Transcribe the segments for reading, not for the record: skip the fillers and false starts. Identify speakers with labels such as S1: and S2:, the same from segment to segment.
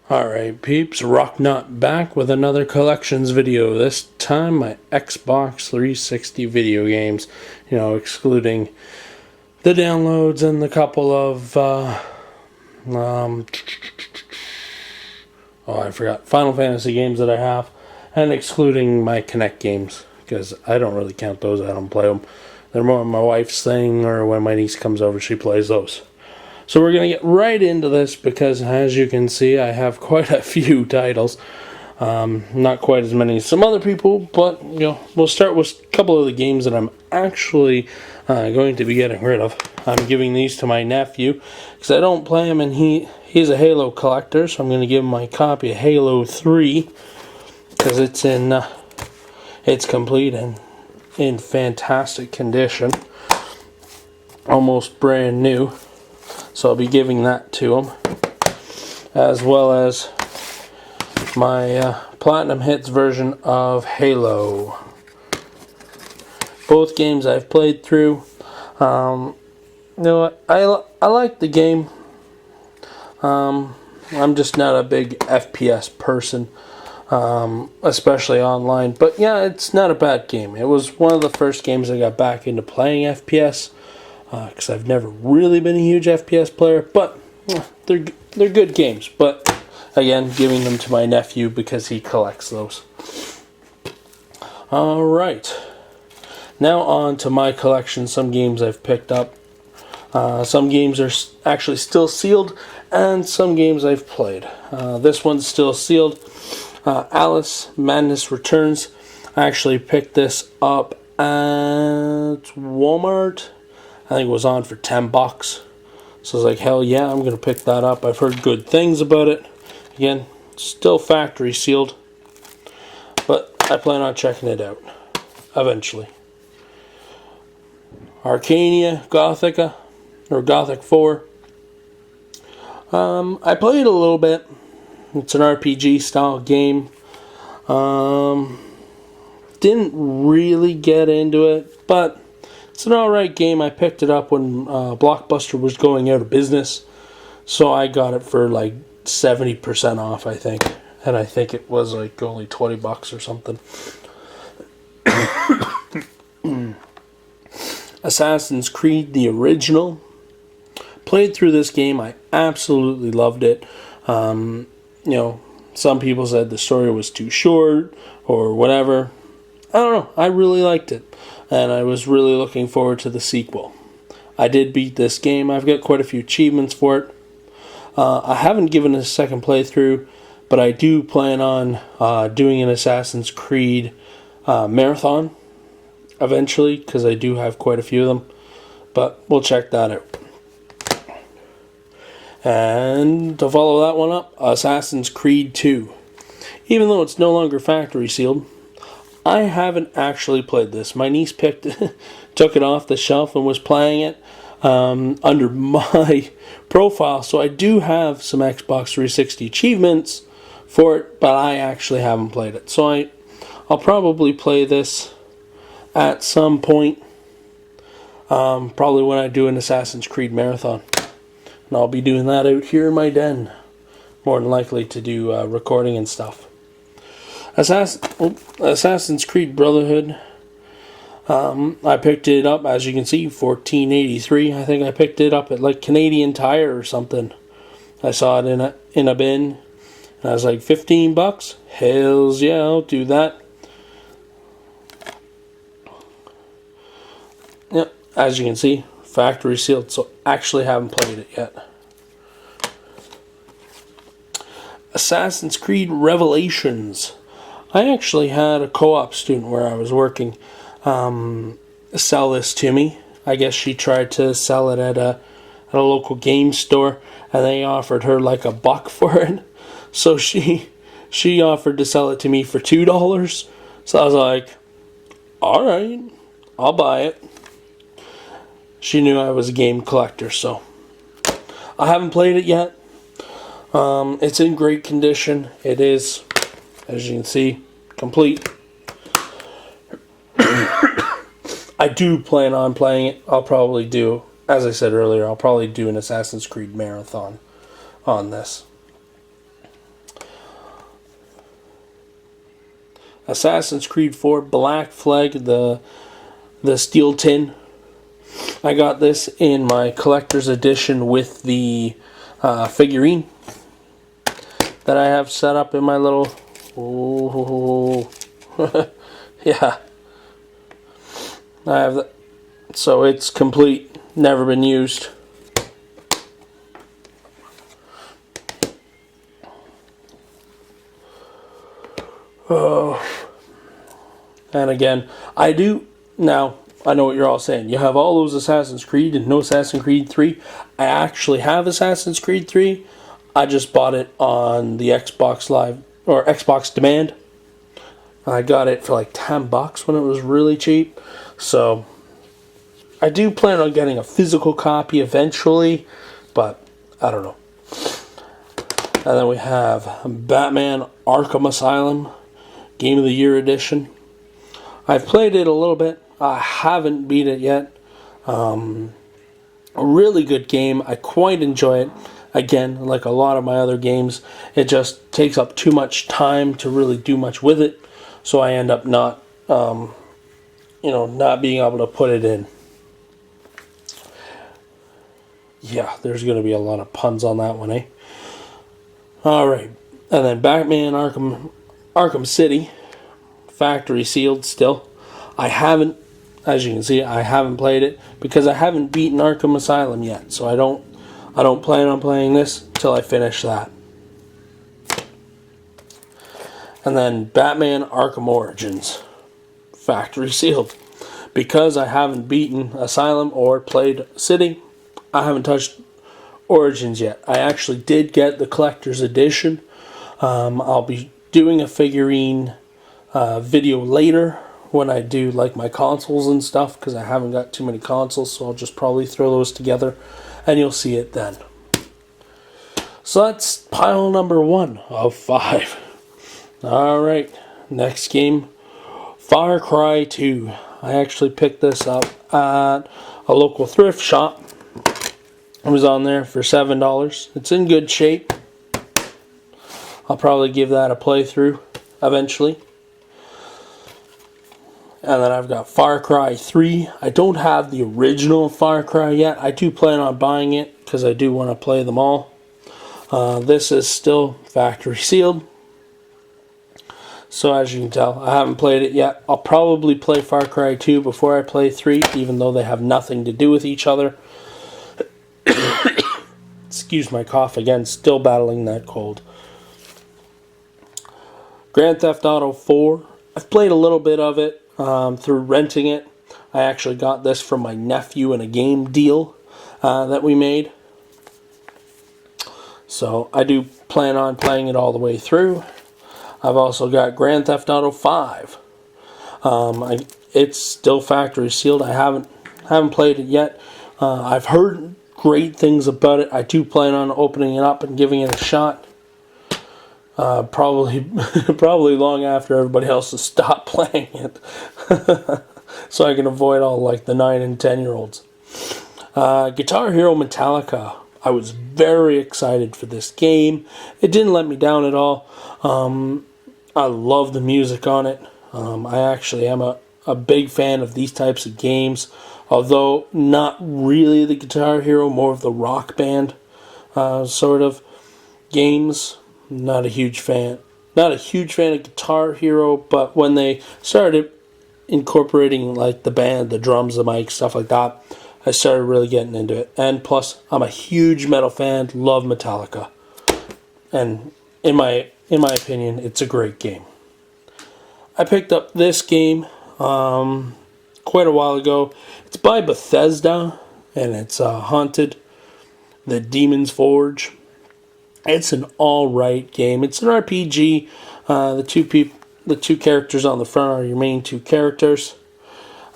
S1: Alright peeps, Roknot back with another collections video. This time my Xbox 360 video games, excluding the downloads and the couple of, I forgot, Final Fantasy games that I have, and excluding my Kinect games, because I don't really count those, I don't play them. They're more my wife's thing, or when my niece comes over she plays those. So we're going to get right into this because, as you can see, I have quite a few titles. Not quite as many as some other people, but we'll start with a couple of the games that I'm actually going to be getting rid of. I'm giving these to my nephew because I don't play him, and he's a Halo collector, so I'm going to give him my copy of Halo 3 because it's complete and in fantastic condition, almost brand new. So I'll be giving that to him, as well as my Platinum Hits version of Halo. Both games I've played through. I like the game. I'm just not a big FPS person, especially online. But yeah, it's not a bad game. It was one of the first games I got back into playing FPS. Because I've never really been a huge FPS player, but they're good games. But again, giving them to my nephew because he collects those. Alright, now on to my collection. Some games I've picked up. Some games are actually still sealed, and some games I've played. This one's still sealed. Alice Madness Returns. I actually picked this up at Walmart. I think it was on for $10. So I was like, hell yeah, I'm going to pick that up. I've heard good things about it. Again, still factory sealed. But I plan on checking it out eventually. Arcania Gothica, or Gothic 4. I played a little bit. It's an RPG style game. Didn't really get into it, but it's an alright game. I picked it up when Blockbuster was going out of business. So I got it for like 70% off, I think. And I think it was like only $20 or something. Assassin's Creed, the original. Played through this game. I absolutely loved it. Some people said the story was too short or whatever. I don't know. I really liked it. And I was really looking forward to the sequel. I did beat this game. I've got quite a few achievements for it. I haven't given it a second playthrough, but I do plan on doing an Assassin's Creed marathon eventually, because I do have quite a few of them. But we'll check that out. And to follow that one up, Assassin's Creed 2. Even though it's no longer factory sealed, I haven't actually played this. My niece took it off the shelf and was playing it under my profile. So I do have some Xbox 360 achievements for it, but I actually haven't played it. So I'll probably play this at some point. Probably when I do an Assassin's Creed marathon. And I'll be doing that out here in my den. More than likely to do recording and stuff. Assassin's Creed Brotherhood. I picked it up, as you can see, $14.83. I think I picked it up at like Canadian Tire or something. I saw it in a bin, and I was like, $15? Hells yeah, I'll do that. Yep, as you can see, factory sealed. So actually haven't played it yet. Assassin's Creed Revelations. I actually had a co-op student where I was working sell this to me. I guess she tried to sell it at a local game store, and they offered her like $1 for it. So she offered to sell it to me for $2. So I was like, alright, I'll buy it. She knew I was a game collector, so I haven't played it yet. It's in great condition. It is, as you can see, complete. I do plan on playing it. I'll probably do, as I said earlier, I'll probably do an Assassin's Creed marathon on this. Assassin's Creed 4 Black Flag, the steel tin. I got this in my collector's edition with the figurine that I have set up in my little... Oh, yeah. I have that. So it's complete, never been used. Oh. And again, I know what you're all saying. You have all those Assassin's Creed and no Assassin's Creed 3. I actually have Assassin's Creed 3. I just bought it on the Xbox Live, or Xbox Demand. I got it for like $10 when it was really cheap. So, I do plan on getting a physical copy eventually, but I don't know. And then we have Batman Arkham Asylum, Game of the Year Edition. I've played it a little bit. I haven't beat it yet. A really good game. I quite enjoy it. Again, like a lot of my other games, it just takes up too much time to really do much with it. So I end up not being able to put it in. Yeah, there's going to be a lot of puns on that one, eh? Alright. And then Batman Arkham City. Factory sealed still. I haven't, as you can see, I haven't played it because I haven't beaten Arkham Asylum yet. So I don't plan on playing this until I finish that. And then Batman Arkham Origins. Factory sealed. Because I haven't beaten Asylum or played City, I haven't touched Origins yet. I actually did get the collector's edition. I'll be doing a figurine video later when I do like my consoles and stuff, because I haven't got too many consoles, so I'll just probably throw those together and you'll see it then. So that's pile number 1 of 5. Alright, next game, Far Cry 2. I actually picked this up at a local thrift shop. It was on there for $7. It's in good shape. I'll probably give that a playthrough eventually. And then I've got Far Cry 3. I don't have the original Far Cry yet. I do plan on buying it because I do want to play them all. This is still factory sealed. So as you can tell, I haven't played it yet. I'll probably play Far Cry 2 before I play 3, even though they have nothing to do with each other. Excuse my cough again, still battling that cold. Grand Theft Auto 4. I've played a little bit of it through renting it. I actually got this from my nephew in a game deal that we made. So I do plan on playing it all the way through. I've also got Grand Theft Auto 5. It's still factory sealed. I haven't played it yet. I've heard great things about it. I do plan on opening it up and giving it a shot. Probably long after everybody else has stopped playing it, so I can avoid all like the 9 and 10-year-olds. Guitar Hero Metallica. I was very excited for this game. It didn't let me down at all. I love the music on it. I actually am a big fan of these types of games, although not really the Guitar Hero, more of the Rock Band sort of games. Not a huge fan of Guitar Hero, but when they started incorporating like the band, the drums, the mic, stuff like that, I started really getting into it. And plus, I'm a huge metal fan, love Metallica. And in my opinion, it's a great game. I picked up this game quite a while ago. It's by Bethesda, and it's Haunted, the Demon's Forge. It's an alright game. It's an RPG. The two characters on the front are your main two characters.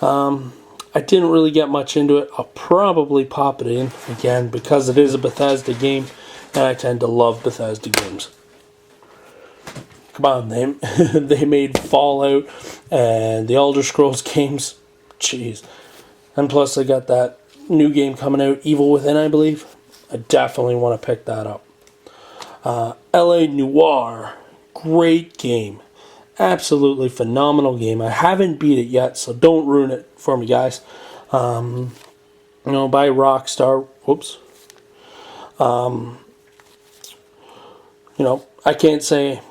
S1: I didn't really get much into it. I'll probably pop it in again because it is a Bethesda game, and I tend to love Bethesda games. Come on, they made Fallout and the Elder Scrolls games. Jeez. And plus they got that new game coming out, Evil Within, I believe. I definitely want to pick that up. LA Noire. Great game. Absolutely phenomenal game. I haven't beat it yet, so don't ruin it for me, guys. By Rockstar. Whoops. I can't say,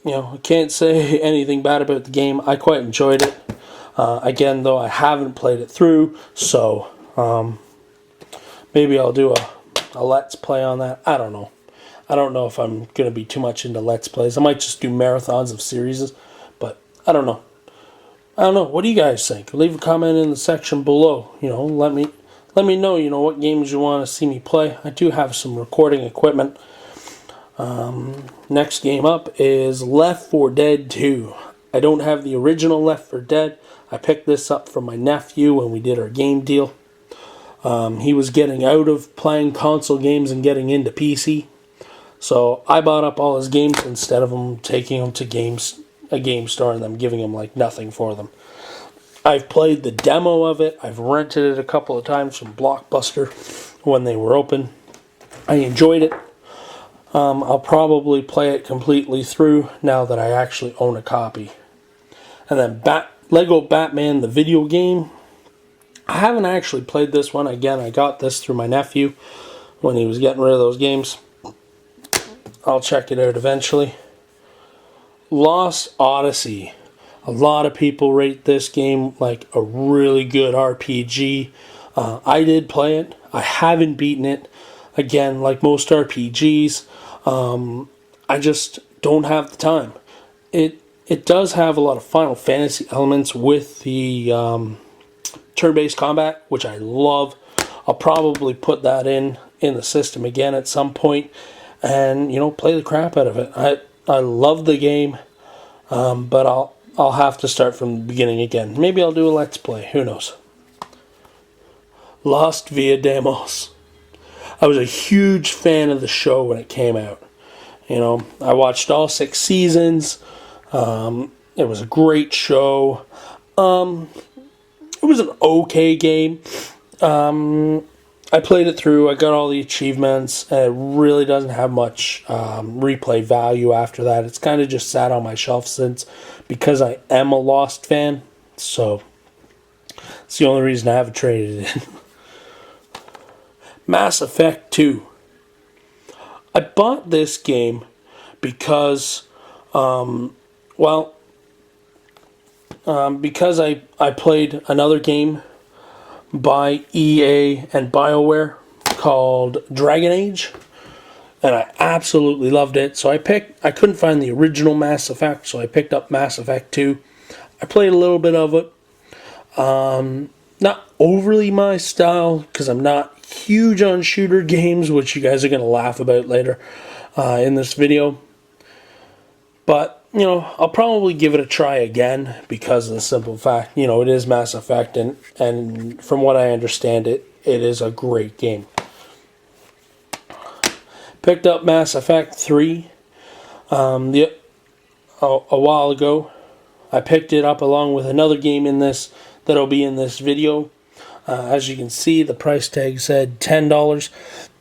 S1: I can't say anything bad about the game. I quite enjoyed it. Again, though, I haven't played it through, so maybe I'll do a Let's Play on that. I don't know. I don't know if I'm going to be too much into Let's Plays. I might just do marathons of series, but I don't know. What do you guys think? Leave a comment in the section below. Let me know, what games you want to see me play. I do have some recording equipment. Next game up is Left 4 Dead 2. I don't have the original Left 4 Dead. I picked this up from my nephew when we did our game deal. He was getting out of playing console games and getting into PC. So I bought up all his games instead of him taking them to a game store and them giving him like nothing for them. I've played the demo of it. I've rented it a couple of times from Blockbuster when they were open. I enjoyed it. I'll probably play it completely through now that I actually own a copy. And then Lego Batman, the video game. I haven't actually played this one. Again, I got this through my nephew when he was getting rid of those games. I'll check it out eventually. Lost Odyssey. A lot of people rate this game like a really good RPG. I did play it. I haven't beaten it. Again, like most RPGs, I just don't have the time. It does have a lot of Final Fantasy elements with the turn-based combat, which I love. I'll probably put that in the system again at some point and, play the crap out of it. I love the game, but I'll have to start from the beginning again. Maybe I'll do a Let's Play. Who knows? Lost via Demos. I was a huge fan of the show when it came out. I watched all 6 seasons. It was a great show. It was an okay game. I played it through. I got all the achievements. And it really doesn't have much replay value after that. It's kind of just sat on my shelf since, because I am a Lost fan. So it's the only reason I haven't traded it in. Mass Effect 2. I bought this game because, because I played another game by EA and BioWare called Dragon Age, and I absolutely loved it. So I couldn't find the original Mass Effect, so I picked up Mass Effect 2. I played a little bit of it. Not overly my style, because I'm not huge on shooter games, which you guys are going to laugh about later in this video. But, I'll probably give it a try again because of the simple fact, it is Mass Effect, and from what I understand, it is a great game. Picked up Mass Effect 3 a while ago. I picked it up along with another game in this that'll be in this video. As you can see, the price tag said $10,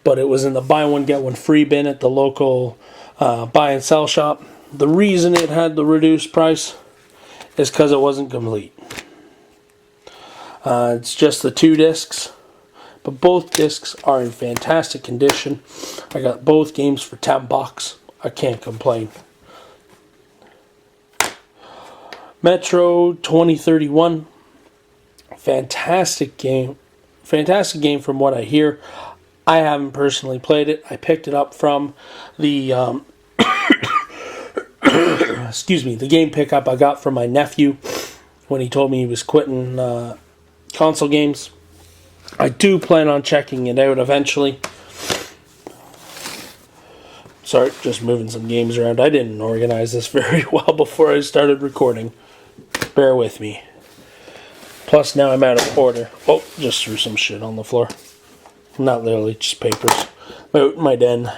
S1: but it was in the buy one get one free bin at the local buy and sell shop. The reason it had the reduced price is because it wasn't complete. It's just the 2 discs, but both discs are in fantastic condition. I got both games for $10. I can't complain. Metro 2031. Fantastic game. Fantastic game from what I hear. I haven't personally played it. I picked it up from the the game pickup I got from my nephew when he told me he was quitting console games. I do plan on checking it out eventually. Sorry, just moving some games around. I didn't organize this very well before I started recording. Bear with me. Plus, now I'm out of order. Oh, just threw some shit on the floor. Not literally, just papers. Out in my den.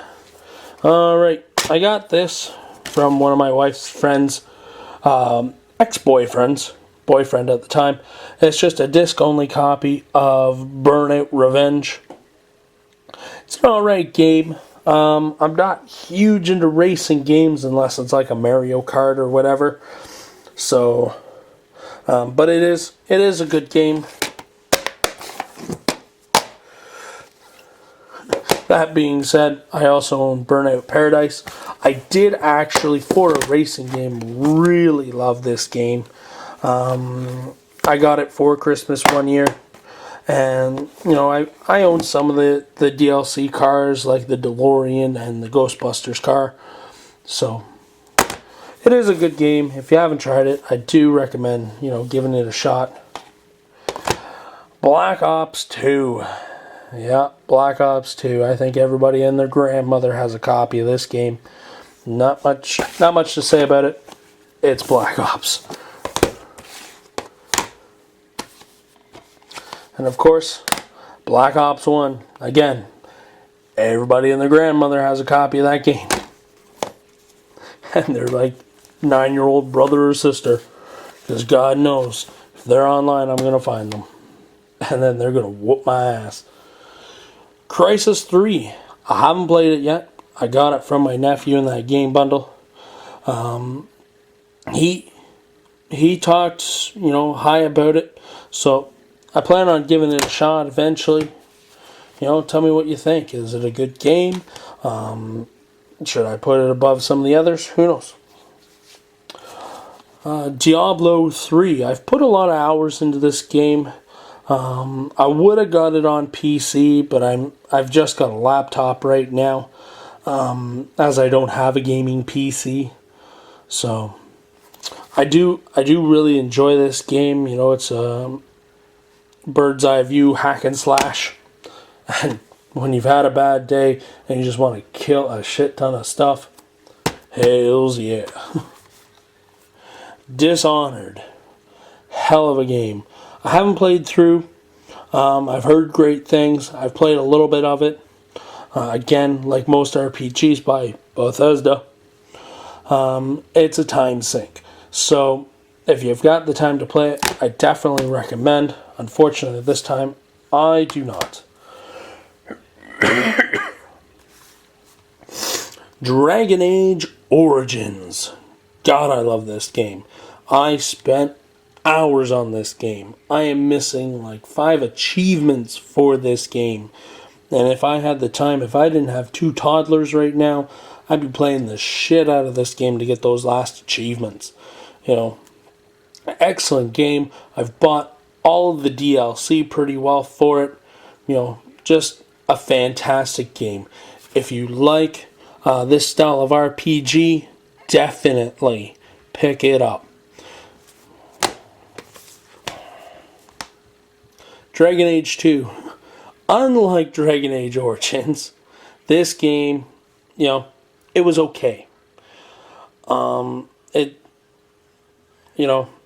S1: Alright, I got this from one of my wife's friends, ex-boyfriends, boyfriend at the time. It's just a disc-only copy of Burnout Revenge. It's an alright game. I'm not huge into racing games unless it's like a Mario Kart or whatever. So, but it is a good game. That being said, I also own Burnout Paradise. I did actually, for a racing game, really love this game. I got it for Christmas one year. And, I own some of the DLC cars, like the DeLorean and the Ghostbusters car. So, it is a good game. If you haven't tried it, I do recommend, giving it a shot. Black Ops 2. Yeah, Black Ops 2. I think everybody and their grandmother has a copy of this game. Not much to say about it. It's Black Ops. And of course, Black Ops 1. Again, everybody and their grandmother has a copy of that game. And they're like 9-year-old brother or sister. Because God knows, if they're online, I'm going to find them. And then they're going to whoop my ass. Crisis 3. I haven't played it yet. I got it from my nephew in that game bundle. He talked, high about it. So I plan on giving it a shot eventually. Tell me what you think. Is it a good game? Should I put it above some of the others? Who knows? Diablo 3. I've put a lot of hours into this game. I would have got it on PC, but I've just got a laptop right now, as I don't have a gaming PC. So I do really enjoy this game. It's a bird's eye view hack and slash, and when you've had a bad day and you just want to kill a shit ton of stuff, hells yeah. Dishonored, hell of a game. I haven't played through. I've heard great things. I've played a little bit of it. Again, like most RPGs by Bethesda, it's a time sink. So, if you've got the time to play it, I definitely recommend. Unfortunately, this time, I do not. Dragon Age Origins. God, I love this game. I spent hours on this game. I am missing like 5 achievements for this game. And if I had the time, if I didn't have 2 toddlers right now, I'd be playing the shit out of this game to get those last achievements. Excellent game. I've bought all of the DLC pretty well for it. Just a fantastic game. If you like this style of RPG, definitely pick it up. Dragon Age 2. Unlike Dragon Age Origins, this game, it was okay.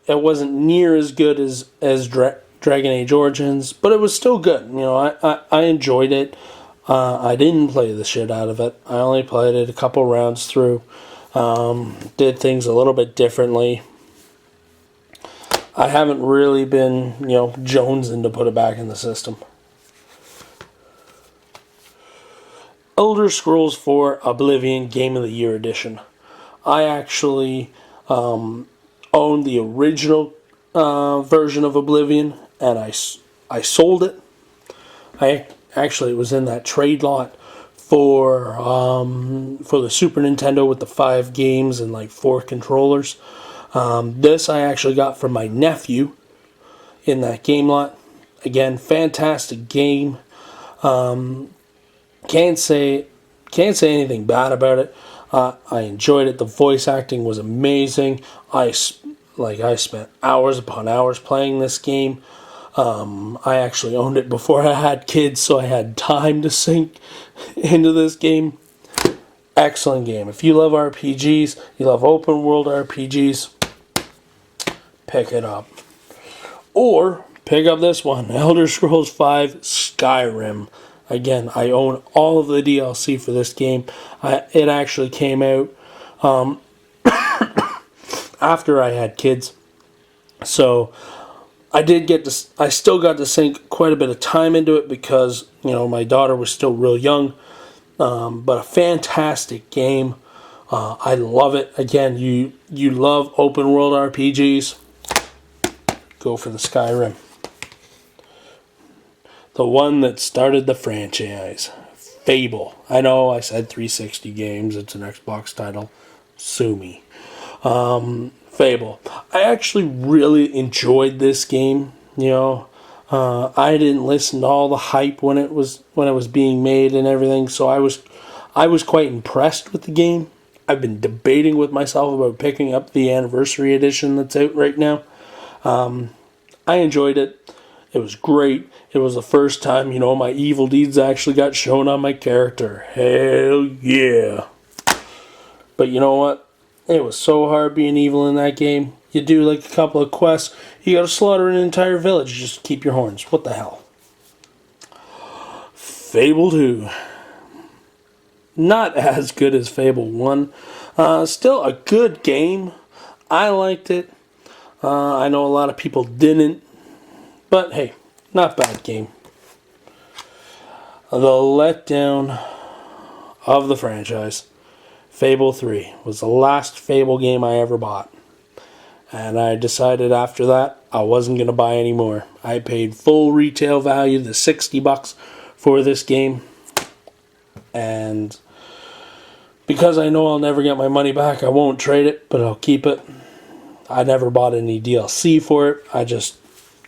S1: It wasn't near as good as Dragon Age Origins, but it was still good. I enjoyed it. I didn't play the shit out of it. I only played it a couple rounds through. Did things a little bit differently. I haven't really been, jonesing to put it back in the system. Elder Scrolls 4 Oblivion Game of the Year Edition. I actually own the original version of Oblivion, and I sold it. It was in that trade lot for the Super Nintendo with the 5 games and like 4 controllers. This I actually got from my nephew in that game lot. Again, fantastic game. Can't say anything bad about it. I enjoyed it. The voice acting was amazing. I spent hours upon hours playing this game. I actually owned it before I had kids, so I had time to sink into this game. Excellent game. If you love RPGs, you love open world RPGs, pick it up. Or pick up this one, Elder Scrolls V Skyrim. Again, I own all of the DLC for this game. It actually came out after I had kids. So I still got to sink quite a bit of time into it because, my daughter was still real young. but a fantastic game. I love it. Again, you love open world RPGs, go for the Skyrim. The one that started the franchise. Fable. I know I said 360 games. It's an Xbox title. Sue me. Fable. I actually really enjoyed this game. I didn't listen to all the hype when it was being made and everything, so I was quite impressed with the game. I've been debating with myself about picking up the anniversary edition that's out right now. I enjoyed it. It was great. It was the first time, my evil deeds actually got shown on my character. Hell yeah. But you know what? It was so hard being evil in that game. You do like a couple of quests, you gotta slaughter an entire village just to keep your horns. What the hell? Fable 2. Not as good as Fable 1. Still a good game. I liked it. I know a lot of people didn't. But hey, not bad game. The letdown of the franchise. Fable 3 was the last Fable game I ever bought. And I decided after that I wasn't going to buy any more. I paid full retail value, the $60 for this game. And because I know I'll never get my money back, I won't trade it, but I'll keep it. I never bought any DLC for it. I just,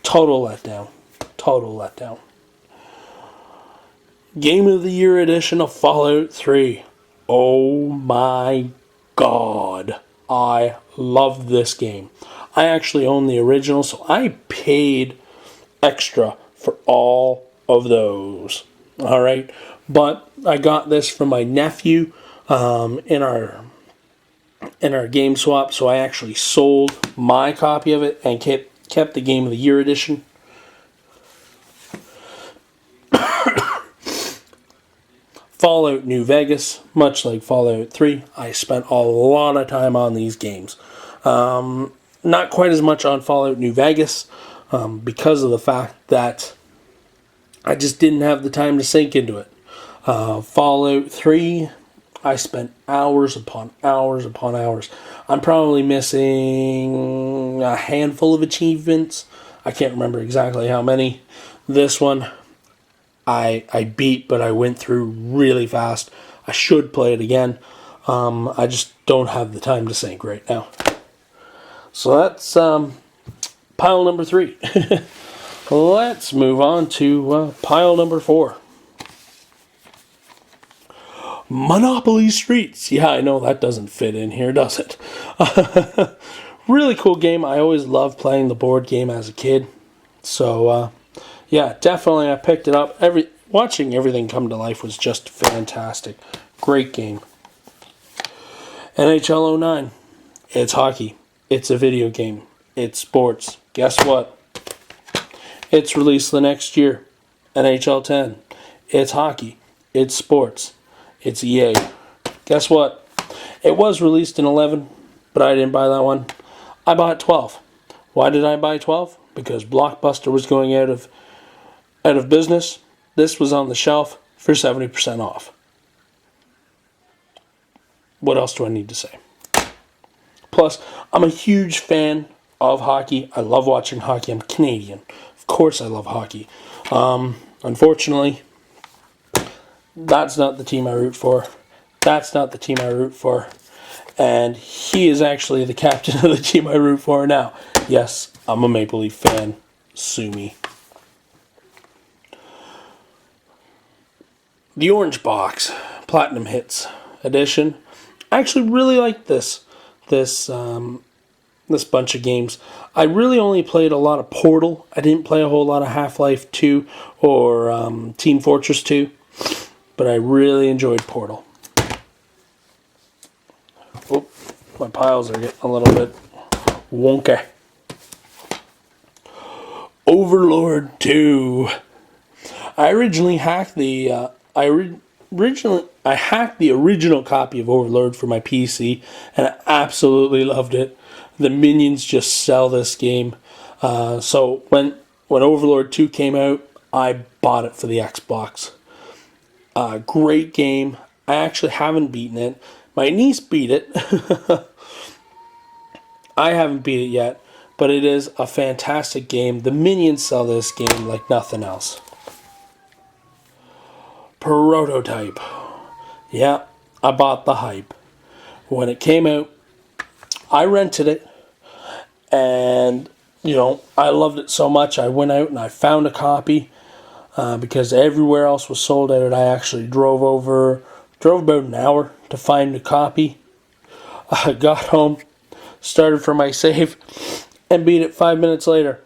S1: total letdown. Total letdown. Game of the Year edition of Fallout 3. Oh my God. I love this game. I actually own the original, so I paid extra for all of those. Alright? But I got this from my nephew in our game swap, so I actually sold my copy of it and kept the Game of the Year edition. Fallout New Vegas, much like Fallout 3, I spent a lot of time on these games. Not quite as much on Fallout New Vegas because of the fact that I just didn't have the time to sink into it. Fallout 3, I spent hours upon hours upon hours. I'm probably missing a handful of achievements. I can't remember exactly how many. This one I beat, but I went through really fast. I should play it again. I just don't have the time to sink right now. So that's pile number 3. Let's move on to pile number 4. Monopoly Streets. Yeah, I know that doesn't fit in here, does it? Really cool game. I always loved playing the board game as a kid. So, yeah, definitely I picked it up. Watching everything come to life was just fantastic. Great game. NHL 09. It's hockey. It's a video game. It's sports. Guess what? It's released the next year. NHL 10. It's hockey. It's sports. It's EA. Guess what? It was released in 11, but I didn't buy that one. I bought 12. Why did I buy 12? Because Blockbuster was going out of business. This was on the shelf for 70% off. What else do I need to say? Plus, I'm a huge fan of hockey. I love watching hockey. I'm Canadian. Of course I love hockey. Unfortunately, that's not the team I root for. That's not the team I root for. And he is actually the captain of the team I root for now. Yes, I'm a Maple Leaf fan. Sue me. The Orange Box Platinum Hits Edition. I actually really like this bunch of games. I really only played a lot of Portal. I didn't play a whole lot of Half-Life 2 or Team Fortress 2, but I really enjoyed Portal. Oh, my piles are getting a little bit wonky. Overlord 2. I originally hacked the I hacked the original copy of Overlord for my PC, and I absolutely loved it. The minions just sell this game. So when Overlord 2 came out, I bought it for the Xbox. Great game. I actually haven't beaten it. My niece beat it. I haven't beat it yet, but it is a fantastic game. The minions sell this game like nothing else. Prototype. Yeah, I bought the hype. When it came out, I rented it, and I loved it so much. I went out and I found a copy because everywhere else was sold out. I actually drove about an hour to find a copy. I got home, started for my save, and beat it 5 minutes later.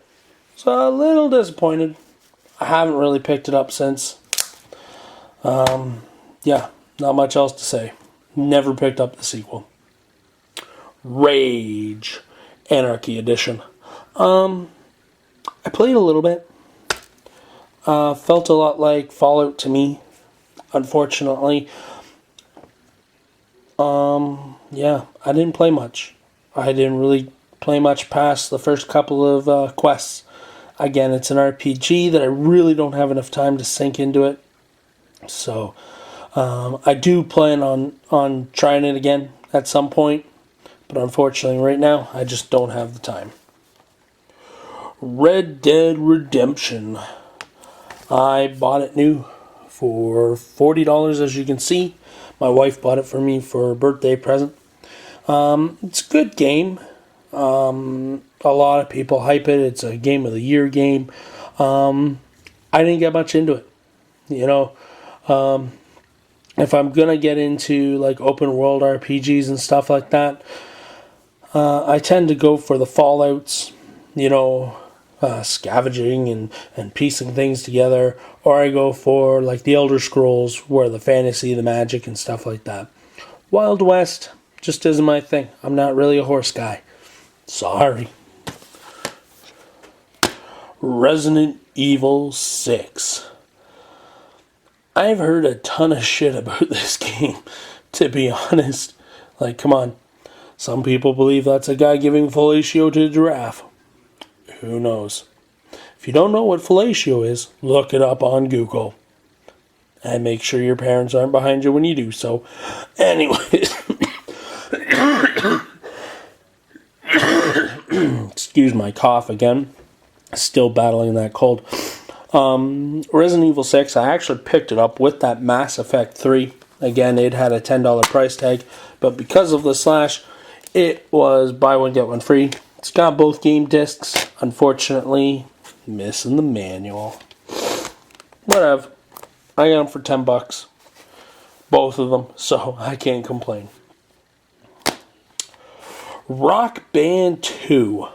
S1: So a little disappointed. I haven't really picked it up since. Yeah, not much else to say. Never picked up the sequel. Rage Anarchy Edition. I played a little bit. Felt a lot like Fallout to me, unfortunately. Yeah, I didn't play much. I didn't really play much past the first couple of quests. Again, it's an RPG that I really don't have enough time to sink into it. So, I do plan on trying it again at some point. But unfortunately, right now, I just don't have the time. Red Dead Redemption. I bought it new for $40, as you can see. My wife bought it for me for a birthday present. It's a good game. A lot of people hype it. It's a game of the year game. I didn't get much into it. If I'm gonna get into like open world RPGs and stuff like that, I tend to go for the Fallouts, scavenging and piecing things together, or I go for like the Elder Scrolls, where the fantasy, the magic, and stuff like that. Wild West just isn't my thing. I'm not really a horse guy. Sorry. Resident Evil 6. I've heard a ton of shit about this game, to be honest. Like, come on. Some people believe that's a guy giving fellatio to a giraffe. Who knows? If you don't know what fellatio is, look it up on Google. And make sure your parents aren't behind you when you do so. Anyways. Excuse my cough again. Still battling that cold. Resident Evil 6, I actually picked it up with that Mass Effect 3. Again, it had a $10 price tag. But because of the slash, it was buy one, get one free. It's got both game discs. Unfortunately, missing the manual. Whatever. I got them for $10. Both of them. So I can't complain. Rock Band 2.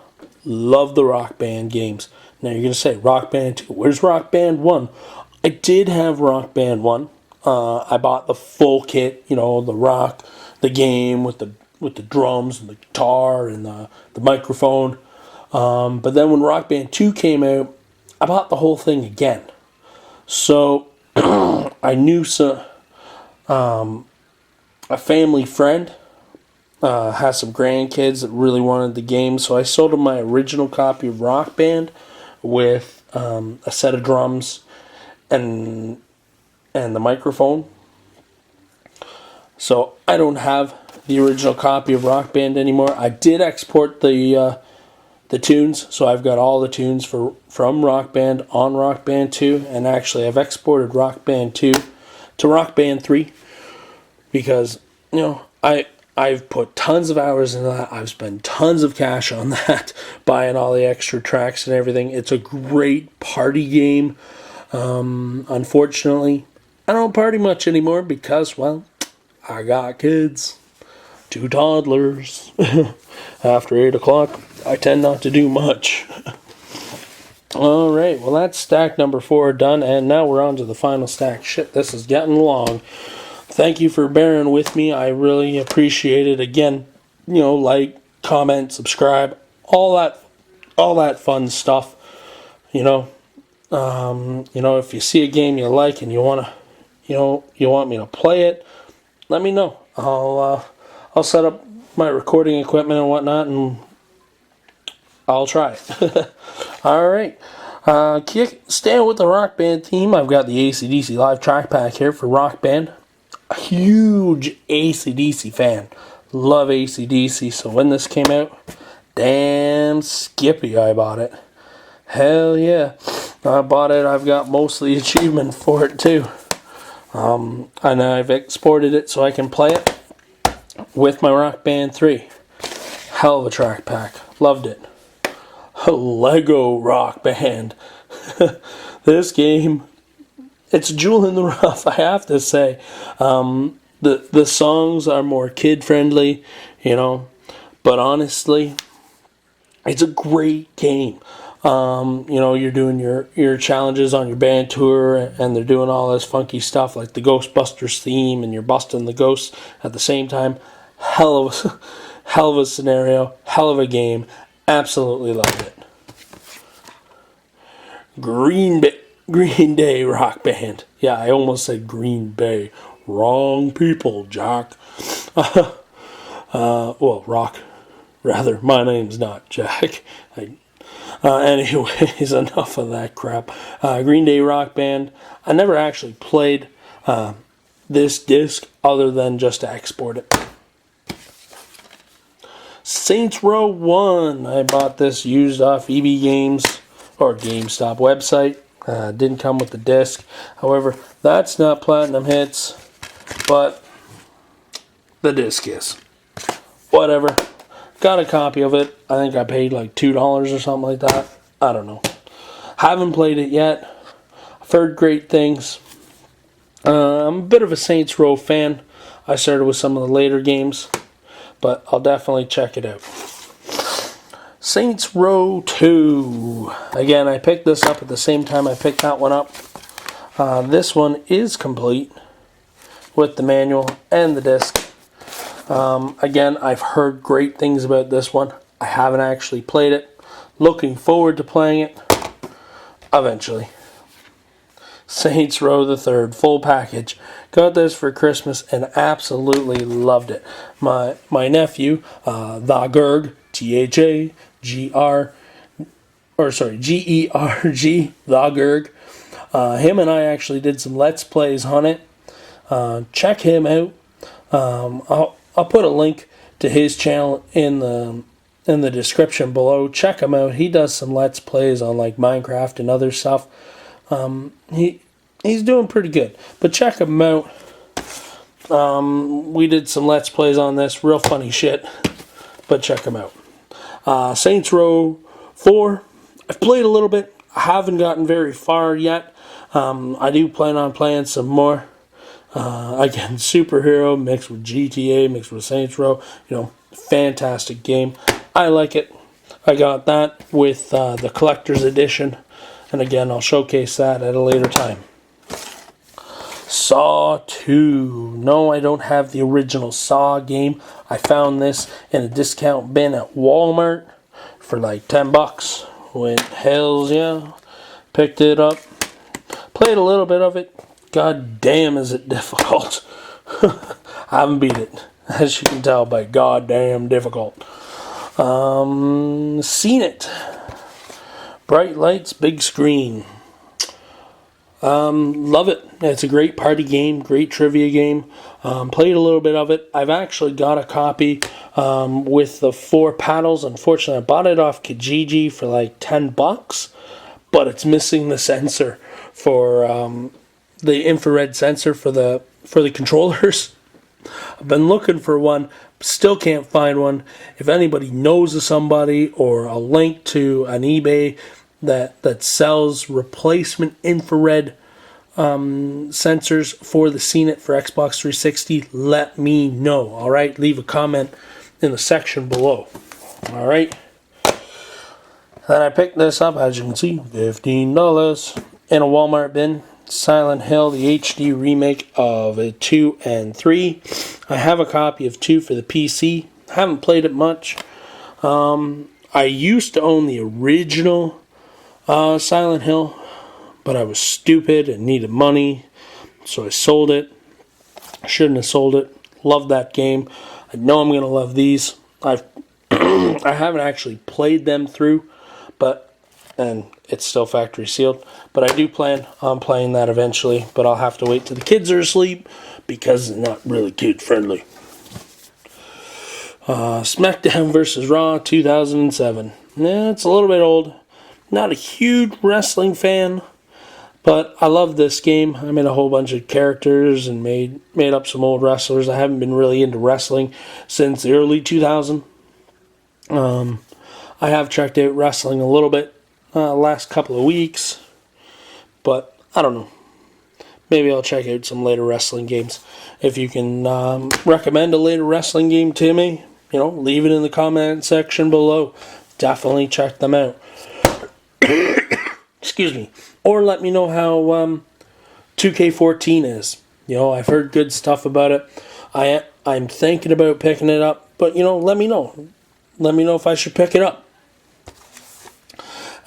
S1: Love the Rock Band games. Now you're going to say, Rock Band 2. Where's Rock Band 1? I did have Rock Band 1. I bought the full kit. The rock, the game with the drums and the guitar and the microphone. But then when Rock Band 2 came out, I bought the whole thing again. So I knew a family friend has some grandkids that really wanted the game, so I sold him my original copy of Rock Band with a set of drums and the microphone. So I don't have the original copy of Rock Band anymore. I did export the tunes, so I've got all the tunes from Rock Band on Rock Band 2, and actually I've exported Rock Band 2 to Rock Band 3 because I've put tons of hours into that. I've spent tons of cash on that, buying all the extra tracks and everything. It's a great party game. Unfortunately, I don't party much anymore because, well, I got kids. 2 toddlers. After 8 o'clock, I tend not to do much. Alright, well that's stack number 4 done, and now we're on to the final stack. Shit, this is getting long. Thank you for bearing with me. I really appreciate it. Again, like, comment, subscribe, all that fun stuff. If you see a game you like and you want me to play it, let me know. I'll set up my recording equipment and whatnot, and I'll try it. All right. Staying with the Rock Band theme, I've got the AC/DC Live track pack here for Rock Band. A huge AC/DC fan. Love AC/DC, so when this came out, damn skippy I bought it. Hell yeah. I bought it. I've got most of the achievement for it too. And I've exported it so I can play it with my Rock Band 3. Hell of a track pack. Loved it. Lego Rock Band. This game, it's a jewel in the rough, I have to say. The songs are more kid friendly, but honestly, it's a great game. You're doing your challenges on your band tour, and they're doing all this funky stuff like the Ghostbusters theme, and you're busting the ghosts at the same time. Hell of a scenario, hell of a game. Absolutely loved it. Green Day Rock Band. Yeah, I almost said Green Bay. Wrong people, Jack. Rock. Rather, my name's not Jack. Anyways, enough of that crap. Green Day Rock Band. I never actually played this disc other than just to export it. Saints Row 1. I bought this used off EB Games or GameStop website. Didn't come with the disc. However, that's not Platinum Hits, but the disc is. Whatever. Got a copy of it. I think I paid like $2 or something like that. I don't know. Haven't played it yet. I've heard great things. I'm a bit of a Saints Row fan. I started with some of the later games, but I'll definitely check it out. Saints Row 2. Again, I picked this up at the same time I picked that one up. This one is complete with the manual and the disc. Again, I've heard great things about this one. I haven't actually played it. Looking forward to playing it eventually. Saints Row the Third, full package. Got this for Christmas and absolutely loved it. My nephew, the Gerg, Gerg, the Gerg. Him and I actually did some Let's Plays on it. Check him out. I'll put a link to his channel in the description below. Check him out. He does some Let's Plays on like Minecraft and other stuff. He's doing pretty good. But check him out. We did some Let's Plays on this. Real funny shit. But check him out. Saints Row 4. I've played a little bit. I haven't gotten very far yet. I do plan on playing some more. Again, superhero mixed with GTA, mixed with Saints Row. Fantastic game. I like it. I got that with the collector's edition. And again, I'll showcase that at a later time. Saw 2. No, I don't have the original Saw game. I found this in a discount bin at Walmart for like $10. Went, hells yeah. Picked it up. Played a little bit of it. God damn is it difficult. I haven't beat it. As you can tell by goddamn difficult. Seen it. Bright lights, big screen. Love it. It's a great party game, great trivia game. Played a little bit of it. I've actually got a copy with the 4 paddles. Unfortunately, I bought it off Kijiji for like $10, but it's missing the sensor for the infrared sensor for the controllers. I've been looking for one, still can't find one. If anybody knows of somebody or a link to an eBay that sells replacement infrared sensors for the Seen It for Xbox 360, let me know. Alright, leave a comment in the section below. Alright. Then I picked this up, as you can see, $15 in a Walmart bin. Silent Hill, the HD remake of 2 and 3. I have a copy of 2 for the PC. Haven't played it much. I used to own the original Silent Hill, but I was stupid and needed money, so I sold it. I shouldn't have sold it. Love that game. I know I'm going to love these. I haven't actually played them through, but and it's still factory sealed. But I do plan on playing that eventually, but I'll have to wait till the kids are asleep because it's not really kid friendly. SmackDown vs. Raw 2007. Yeah, it's a little bit old. Not a huge wrestling fan, but I love this game. I made a whole bunch of characters and made up some old wrestlers. I haven't been really into wrestling since the early 2000s. I have checked out wrestling a little bit last couple of weeks, but I don't know. Maybe I'll check out some later wrestling games. If you can recommend a later wrestling game to me, leave it in the comment section below. Definitely check them out. Excuse me. Or let me know how 2K14 is. I've heard good stuff about it. I'm thinking about picking it up, but let me know. Let me know if I should pick it up.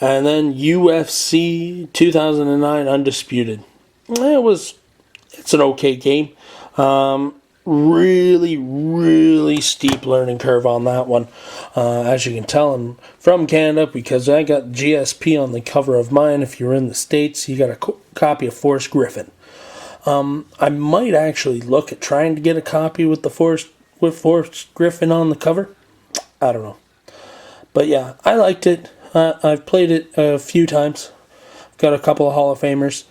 S1: And then UFC 2009 Undisputed. It's an okay game. Really, really steep learning curve on that one. As you can tell, I'm from Canada because I got GSP on the cover of mine. If you're in the States, you got a copy of Forrest Griffin. I might actually look at trying to get a copy with Forrest Griffin on the cover. I don't know. But yeah, I liked it. I've played it a few times. Got a couple of Hall of Famers.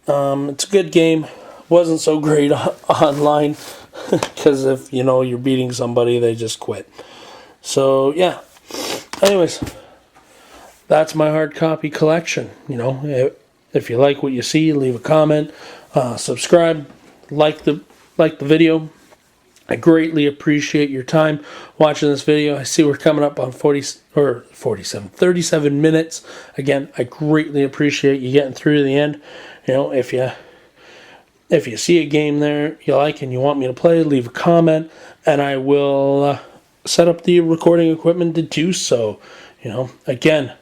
S1: It's a good game. Wasn't so great online because if you're beating somebody, they just quit. So yeah. Anyways, that's my hard copy collection. If you like what you see, leave a comment, subscribe, like the video. I greatly appreciate your time watching this video. I see we're coming up on 37 minutes. Again, I greatly appreciate you getting through to the end. If you see a game there you like and you want me to play, leave a comment, and I will set up the recording equipment to do so. Again,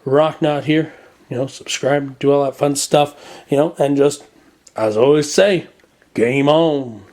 S1: Roknot here. Subscribe, do all that fun stuff. And just, as I always say, game on.